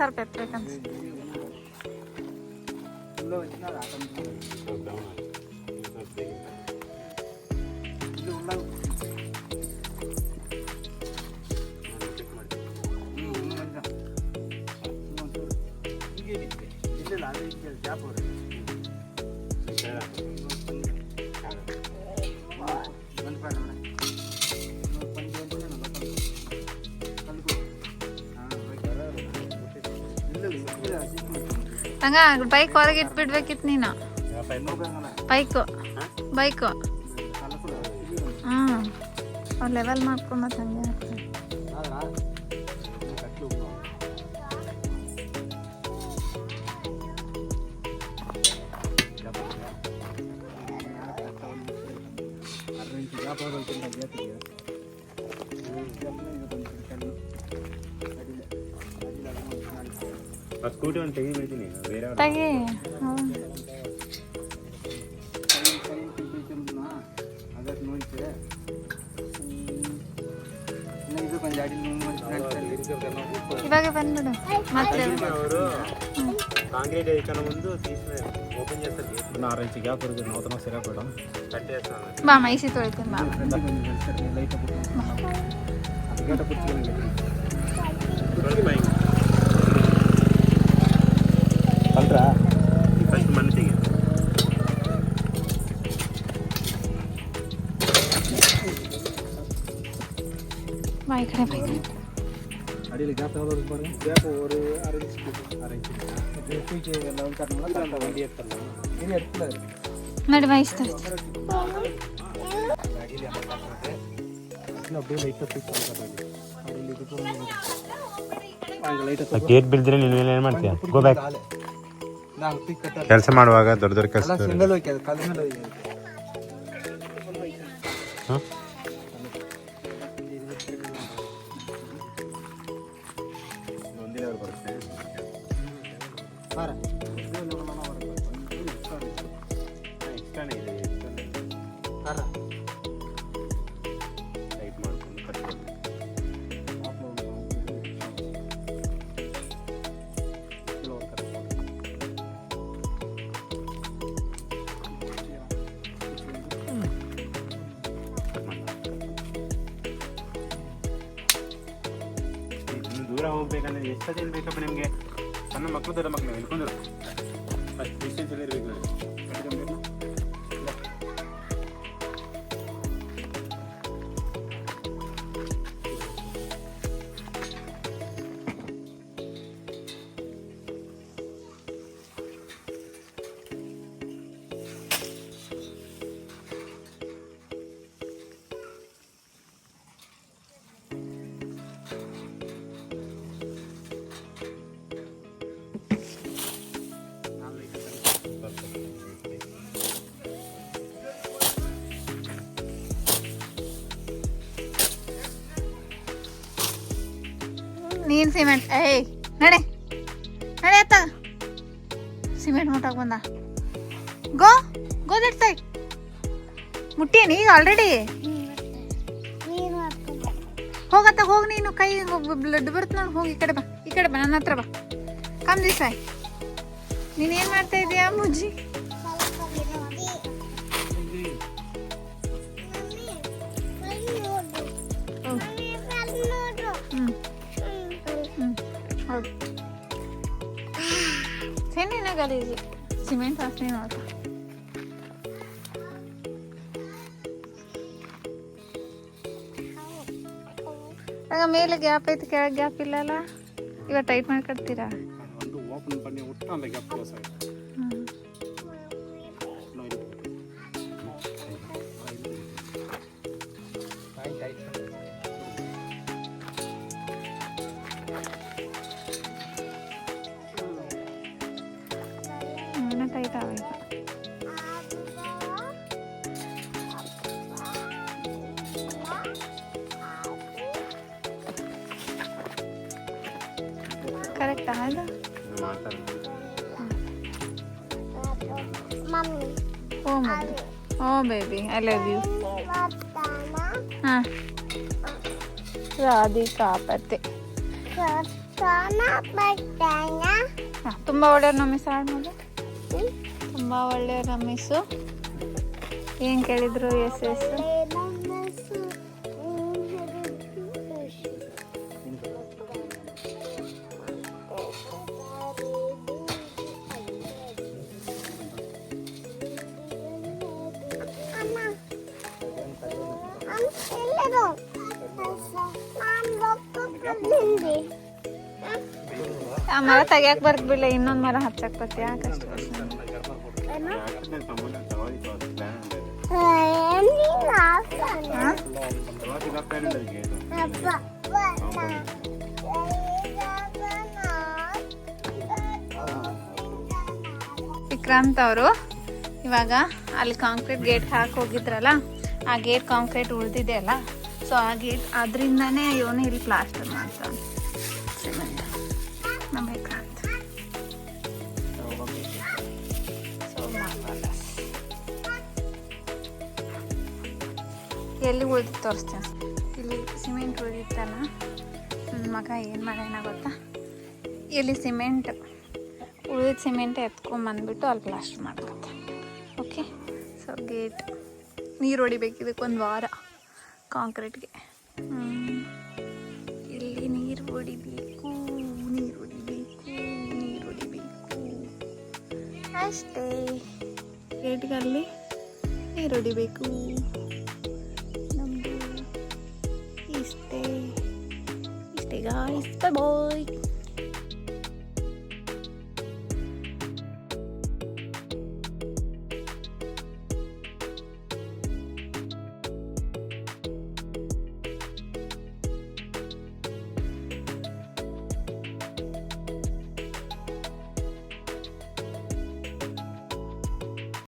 ಸ್ವಲ್ಪ ಎತ್ತಬೇಕಂತ. ಹಂಗ ಬೈಕ್ ಹೊರಗೆ ಇಟ್ಬಿಡ್ಬೇಕಿತ್ತು ನೀನು. ಬೈಕು ಹ್ಞೂ ಅವ್ರು ಲೆವೆಲ್ ಮಾಡ್ಕೊಂಡು ಮತ್ತೆ ಹಂಗೆ ಆಗ್ತದೆ. ಸ್ಕೂಟಿ ಒಂದು ತೆಗಿ ಬಿಡ್ತೀನಿ ತೆಗಿ. ఇవాగ ಬಂದ್ಬಿಡು ಮತ್ತೆ ಅವರು కాంక్రీట్ వేయకన ముందు తీసి ఓపెన్ చేస్తారు. 6 ఇంచ్ గ్యాప్ ఇருக்கு నూతన సిరాపడం కట్టేస్తాను. బా మైసి తోడుతుంది బా లైట్ అది గట పుచ్చుకొని పంట్రా ఫస్ట్ మన్ని తెగి ಬಾ ಈ ಕಡೆ ಬೈಕ್ ಅಡಿಯಲ್ಲಿ ಗ್ಯಾಪ್ ಯಾವ್ದಾದ್ರು ಬರೋದು ಗ್ಯಾಪ್ ஒரு 6 ಇಂಚ್ ಪೀಚೆ ಎಲ್ಲ ಉಂಟಲ್ಲ ಅಂತ ವണ്ടി ಇರ್ತಲ್ಲ ನೀನು ಇರ್ತಲ್ಲ ನೋಡಿ ಬೈಸ್ತಾರೆ. ಗಾಡಿಲಿ ಅಮ್ಮ ಕಾಣ್ತದೆ ಅದನ್ನ அப்படியே ಲೈಟ್ ಪಿಕ್ ಮಾಡ್ತಾರೆ. ಅಡಿಯಲ್ಲಿ ಇದು ಹಂಗ ಲೈಟ್ ಗೇಟ್ ಬಿಲ್ದ್ರೆ ನೀನು ಏನು ಮಾಡ್ತೀಯ? Go back. ನಾನು ಪಿಕ್ ಕಟ್ಟ ಕೆಲಸ ಮಾಡುವಾಗ ದೊಡ್ಡ ದೊಡ್ಡ ಕೆಲಸ ಸಿಂಗಲ್ ಹೋಗಿ ಕಾಲ ಮೇಲೆ ಹೋಗಿ ಹಾ ಒಂದಿನವರು ಬರುತ್ತೆ ಹಾರ ಎಕ್ಸ್ಟ್ರಾನೇ ಇದೆ ಹಾರ ಟೈಟ್ ಮಾಡ್ಕೊಂಡು ಕಟ್ಕೊಂಡು ದೂರ ಹೋಗ್ಬೇಕಂದ್ರೆ ಎಷ್ಟು ದಿನ ಬೇಕಪ್ಪ ನಿಮಗೆ? ಸಣ್ಣ ಮಕ್ಕಳು ದೊಡ್ಡ ಮಕ್ಕಳು ಹೇಳ್ಕೊಂಡ್ರು ಅಷ್ಟು ಡಿಸ್ಟೆನ್ಸ್ ಎಲ್ಲ ಇರಬೇಕು ನೋಡಿ. ನೀನು ಸಿಮೆಂಟ್ ಏಯ್ ನಡೆ ನಡೆ ಅತ್ತ ಸಿಮೆಂಟ್ ಮುಟ್ಟಾಗ ಬಂದ. ಗೋ ದಟ್ ಸೈಡ್ ಮುಟ್ಟೇನಿ ಈಗ ಆಲ್ರೆಡಿ. ಹೋಗತ್ತ ಹೋಗಿ ನೀನು ಕೈ ಬ್ಲಡ್ ಬರುತ್ತೆ ನೋಡಿ. ಹೋಗಿ ಈ ಕಡೆ ಬಾ ನನ್ನ ಹತ್ರ ಬಾ. Come this side. ನೀನೇನು ಮಾಡ್ತಾ ಇದೀಯಾ ಮುಜ್ಜಿ? ಸೆನ್ನಿನ ಗಲೀಜು ಸಿಮೆಂಟ್ ವಾಸನೆ ನೋಡ್ತಾ. ಆಗ ಮೇಲೆ ಗ್ಯಾಪ್ ಐತಿ ಕೆಳಗೆ ಗ್ಯಾಪ್ ಇಲ್ಲಲ್ಲ. ಇವಾಗ ಟೈಟ್ ಮಾಡ್ಕೊಡ್ತೀರಾ? ಟೈಟ್ ಆಗೋಯ್ತು. ಕರೆಕ್ಟಾ ಅದು? Oh baby I love you. ಹಾಂ ರಾಧಿಕಾ ಪತ್ತೆ ತುಂಬ ಒಳ್ಳೆಯ ರಮೇಶ್ ಆಡ್ಬೋದು. ತುಂಬ ಒಳ್ಳೆಯ ರಮೇಶು. ಏನು ಕೇಳಿದ್ರು? Yes yes. ಆ ಮರ ತೆಗಿಯಕ್ ಬರ್ಬಿಲ್ಲ, ಇನ್ನೊಂದು ಮರ ಹಚ್ಚಕ್ ಬತ್ತೆ. ಯಾಕಷ್ಟು ವಿಕ್ರಾಂತ್ ಅವರು ಇವಾಗ ಅಲ್ಲಿ ಕಾಂಕ್ರೀಟ್ ಗೇಟ್ ಹಾಕಿ ಹೋಗಿದ್ರಲ್ಲ, ಆ ಗೇಟ್ ಕಾಂಕ್ರೀಟ್ ಉಳಿದಿದೆ ಅಲ್ಲ, ಸೊ ಆ ಗೇಟ್ ಅದರಿಂದನೇ ಇವನು ಇಲ್ಲಿ ಪ್ಲಾಸ್ಟರ್ ಮಾಡ್ತಾನೆ ಸಿಮೆಂಟ್. ನಮ್ಮ ವಿಕ್ರಾಂತ್ ಎಲ್ಲಿ ಉಳಿದು ತೋರಿಸ್ತೇನೆ. ಇಲ್ಲಿ ಸಿಮೆಂಟ್ ಉಳಿದಿತ್ತಲ್ಲ, ನನ್ನ ಮಗ ಏನು ಮಾಡ್ಯಾನ ಗೊತ್ತಾ, ಇಲ್ಲಿ ಸಿಮೆಂಟ್ ಉಳಿದ ಸಿಮೆಂಟ್ ಎತ್ಕೊಂಬಂದ್ಬಿಟ್ಟು ಅಲ್ಲಿ ಪ್ಲಾಸ್ಟರ್ ಮಾಡ್ಕೊತ. ಓಕೆ, ಸೊ ಗೇಟ್ ನೀರು ಹೊಡಿಬೇಕು ಇದಕ್ಕೊಂದು ವಾರ ಕಾಂಕ್ರೀಟ್ಗೆ. ಇಲ್ಲಿ ನೀರು ಹೊಡಿಬೇಕು, ನೀರು ಹೊಡಿಬೇಕು, ನೀರು ಹೊಡಿಬೇಕು ಅಷ್ಟೇ. ಗೇಟ್ಗಲ್ಲಿ ನೀರು ಹೊಡಿಬೇಕು. ನಮ್ಮದು ಇಷ್ಟೇ ಗಾಯ್ಸ್. ಬಾಯ್.